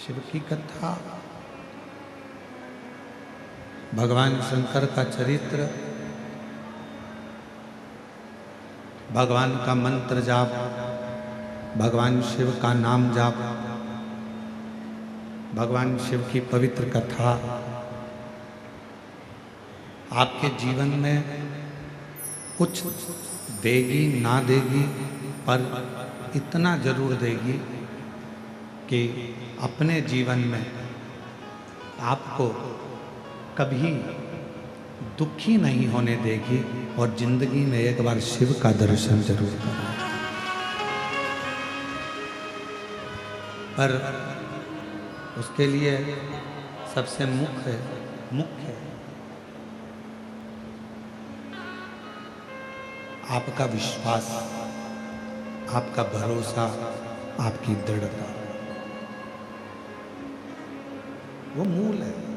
शिव की कथा, भगवान शंकर का चरित्र, भगवान का मंत्र जाप, भगवान शिव का नाम जाप, भगवान शिव की पवित्र कथा आपके जीवन में कुछ देगी ना देगी, पर इतना जरूर देगी कि अपने जीवन में आपको कभी दुखी नहीं होने देगी और जिंदगी में एक बार शिव का दर्शन जरूर करना। पर उसके लिए सबसे मुख्य आपका विश्वास, आपका भरोसा, आपकी दृढ़ता, वो मूल है।